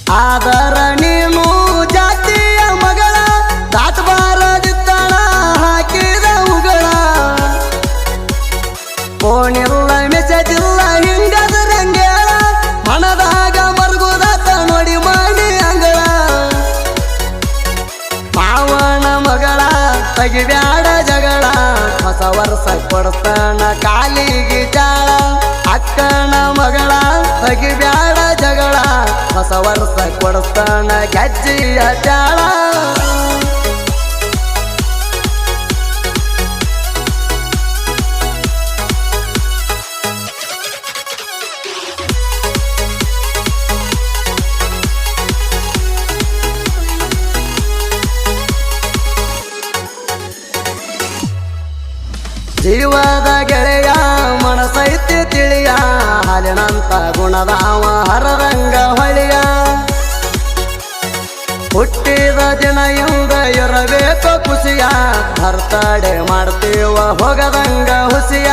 ಆದರ ನೀನು ಜಾತಿಯ ಮಗಳ ದಾಟಬಾರದಿತ್ತಣ ಹಾಕಿದ ಉಗಳ ಫೋನಿಲ್ಲ ಮೆಸೇಜ್ ಇಲ್ಲ ಹಿಂಗದರಂಗೇಳ ಮನದಾಗ ಮರುಗುದಾತ ನೋಡಿ ಮಾಡಿ ಅಂಗಳ ಮಾವನ ಮಗಳ ತೆಗಿಬ್ಯಾಡ ಜಗಳ ಹೊಸ ವರ್ಷ ಕೊಡ್ತಾನ ಕಾಲಿಗೆ ಜಾಳ ಅಕ್ಕನ ಮಗಳ ತೆಗಿಬ್ಯಾಡ ಜಗಳ ಹೊಸ ವರ್ಷ ಕೊಡ್ತಾನ ಗೆಜ್ಜಿಯ ಜಾಳ ಜೀವದ ಗೆಳೆಯ ಮನಸೈತಿ ತಿಳಿಯ ಹಾಲಿನಂತ ಗುಣದಾವ ಹರರಂಗ ಹೊಳಿಯ ಹುಟ್ಟಿದ ದಿನ ಎಂದ ಇರಬೇಕು ಖುಷಿಯ ಬರ್ತಡೆ ಮಾಡ್ತೀವ ಹೋಗದಂಗ ಹುಸಿಯ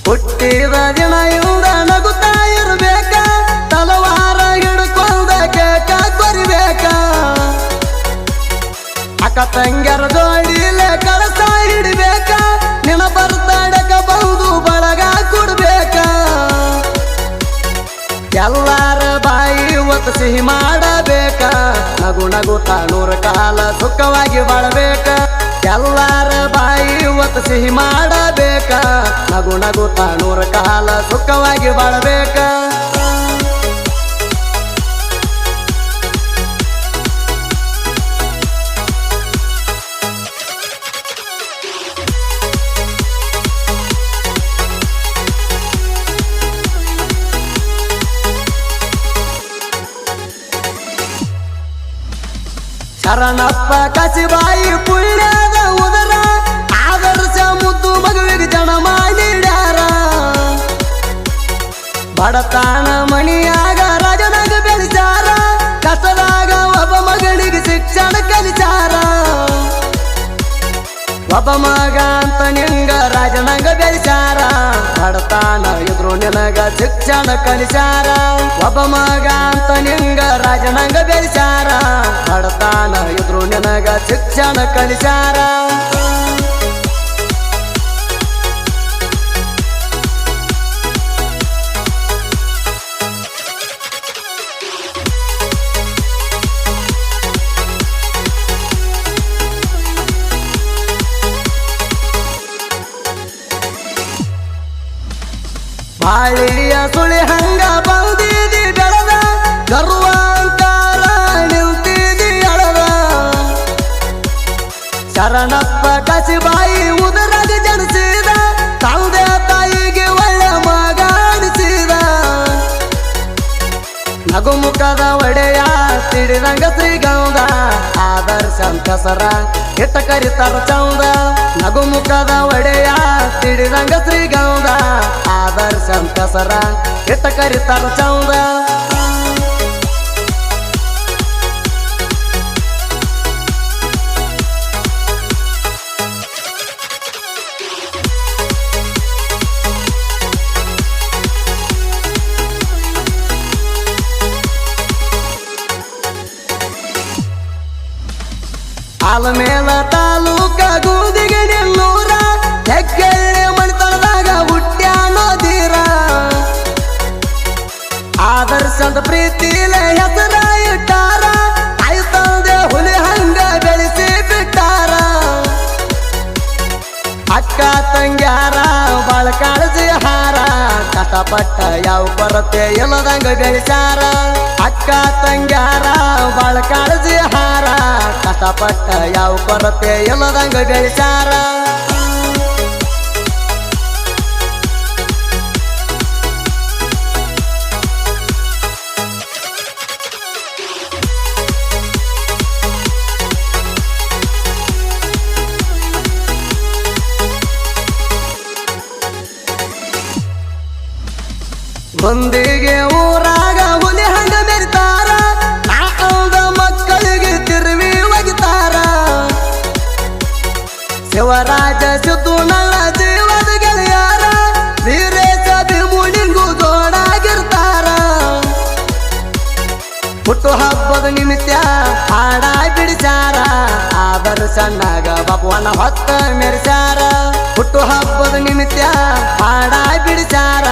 ಹುಟ್ಟಿದ ದಿನ ಇವ್ದ ನಗುತ್ತಾ ಇರ್ಬೇಕ ತಲವಾರ ಹಿಡ್ಕೊಂಡ ಕೇಕ ಕೊರಿಬೇಕ ಅಕ್ಕ ತಂಗ್ಯರ ಜೋಡಿಲೆ ಕಳಸ ಹಿಡಿಬೇಕ ನಿನ ಬರ್ತಾಡಕ ಬಹುದು ಬಳಗ ಕೊಡ್ಬೇಕ ಎಲ್ಲಾರ ಬಾಯಿ ಒತ್ತು ಸಿಹಿ ಮಾಡಬೇಕ ನಗು ನಗುತ್ತಾ ನೂರು ಕಾಲ ಸುಖವಾಗಿ ಬಾಳಬೇಕ ಎಲ್ಲಾರ ಬಾಯಿ ಒತ್ತು ಸಿಹಿ ಮಾಡಬೇಕ ನಗು ನಗುತ್ತಾ ನೂರು ಕಾಲ ಸುಖವಾಗಿ ಬಾಳಬೇಕ ಶರಣಪ್ಪ ಕಸಿಬಾಯಿ ಪುಣ್ಯದ ಉದರ ಆದರ್ಶ ಮುದ್ದು ಮಗುವಿಗೆ ಜನ ಮಾಡಿಡ್ಯಾರ ಬಡತಾನ ಮಣಿಯಾಗ ರಾಜನಾಗ ಬೆಳೆಸಾರ ಕಷ್ಟದಾಗ ಒಬ್ಬ ಮಗಳಿಗೆ ಶಿಕ್ಷಣ ಕಲಿಸಾರ ಒಬ್ಬ ಮಗ ಅಂತ ನಿಂಗ ರಾಜನಾಗ ಬೆಳೆಸಾರ ಬಡತಾನ ಇದ್ರು ನಿನಗ ಶಿಕ್ಷಣ ಕಲಿಸಾರ ಒಬ್ಬ ಮಗ ಅಂತ ನಿಂಗ ರಾಜನಾಗ ಬೆಳೆಸಾರ ಬಡತಾನ ಇದ್ರು ನಿನಗ ಶಿಕ್ಷಣ ಕಲಿಸಾರ ಬಾಳಿಯ ಸುಳಿ ಹಂಗ ಬಂದಿದಿ ಬೆಳದ ಗರ್ವಾಂಕಾರ ನಿಲ್ತಿದಿ ಅಳದ ಶರಣಪ್ಪ ಕಸಿಬಾಯಿ ಉದರಾಗ ಜನಿಸಿದ ತಂದೆ ತಾಯಿಗೆ ಒಳ್ಳೆ ಮಗ ಅನಿಸಿದ ನಗು ಮುಖದ ಒಡೆಯ ಸಿಡಿದಂಗ ಶ್ರೀಗೌದ ಆದರ್ಶ ಕಸರ ಹಿಟ್ಟ ಕರಿತಾರ ಚೌದ ನಗು ಮುಖದ ಒಡೆಯ ಸಿಡಿದಂಗ ಶ್ರೀಗೌದ ಆದರ್ಶ ಕಸರ ಹಿಟ್ಟ ಕರಿತಾರ ಚೌದ ಆಲಮೇಲ ತಾಲೂಕ ಗೂದಿಗೆ ನಿನ್ನೂರ ಹೆಗ್ಗೆಳ್ಳೆ ಮಣಿತನದಾಗ ಹುಟ್ಟ್ಯಾನೋ ಧೀರ ಆದರ್ಶದ ಪ್ರೀತಿಲೆ ಹೆಸರ ಇಟ್ಟಾರ ತಾಯಿ ತಂದೆ ಹುಲಿ ಹಂಗ ಬೆಳೆಸಿ ಬಿಟ್ಟಾರ ಅಕ್ಕ ತಂಗ್ಯಾರ ಬಾಳ ಕಾಳಜಿ ಹಾರ ಕಷ್ಟಪಟ್ಟ ಯಾವ ಕೊರತೆ ಇಲ್ಲದಂಗ ಬೆಳೆಸಾರ ಅಕ್ಕ ತಂಗ್ಯಾರ ಬಾಳ ಕಾಳಜಿ ಹಾರ ಕಷ್ಟಪಟ್ಟ ಯಾವ ಕೊರತೆ ಇಲ್ಲದಂಗ ಬೆಳೆಸಾರ ಮಂದಿಗೆ ಊರಾಗ ಹುಲಿ ಹಂಗ ಮೆರಿತಾರ ನಾಲ್ದ ಮಕ್ಕಳಿಗೆ ತಿರುವಿ ಒಗಿತಾರ ಶಿವರಾಜ ಸಿದ್ದು ನನ್ನ ಜೀವದ ಗೆಳೆಯಾರ ವೀರೇಶ ಭೀಮುನಿಂಗು ಜೋಡಾಗಿರ್ತಾರ ಹುಟ್ಟು ಹಬ್ಬದ ನಿಮಿತ್ತ ಹಾಡ ಬಿಡಿಸಾರ ಆದರ ಸಣ್ಣಗ ಬಾಪುವನ ಹೊತ್ತ ಮೆರೆಸಾರ ಹುಟ್ಟು ಹಬ್ಬದ ನಿಮಿತ್ತ ಹಾಡ ಬಿಡಿಸಾರ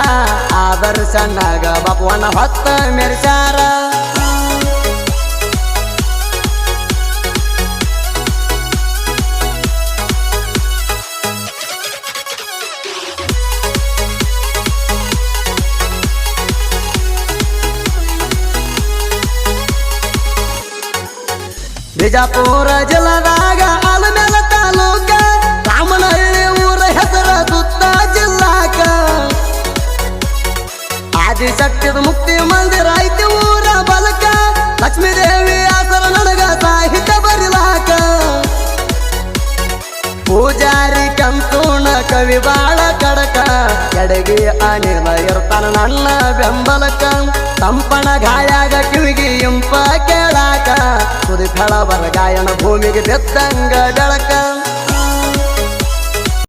ಆದರ ಸಣ್ಣಗ ಬಾಪುವನ ಹೊತ್ತ ಮೆರೆಸಾರ ಬಿಜಾಪುರ ಜಿಲ್ಲಾದಾಗ ಆಲಮೇಲ ತಾಲೂಕ ರಾಮನಹಳ್ಳಿ ಊರ ಹೆಸರ ಸುತ್ತ ಜಿಲ್ಲಾಕ ಆದಿಶಕ್ತಿದ ಮುಕ್ತಿ ಮಂದಿರ ಐತಿ ಊರ ಬಲಕ ಲಕ್ಷ್ಮೀದೇವಿ ಆಸರ ನನಗ ಸಾಹಿತ್ಯ ಬರಿಲಾಕ ಪೂಜಾರಿ ಕಂತೂಣ ಕವಿ ಬಾಳ ಕಡಕ ಎಡಗಿ ಅನಿಲ ಇರ್ತಾನ ನನ್ನ ಬೆಂಬಲಕ ತಂಪಣ ಗಾಯಾಗ ಕಿವಿಗಿ ಇಂಪ ಕೇಳಾಕ ಸುದಿ ಫಳ ಬರ ಗಾಯನ ಭೂಮಿಗೆ ಬೆತ್ತಂಗ ಬೆಳಕ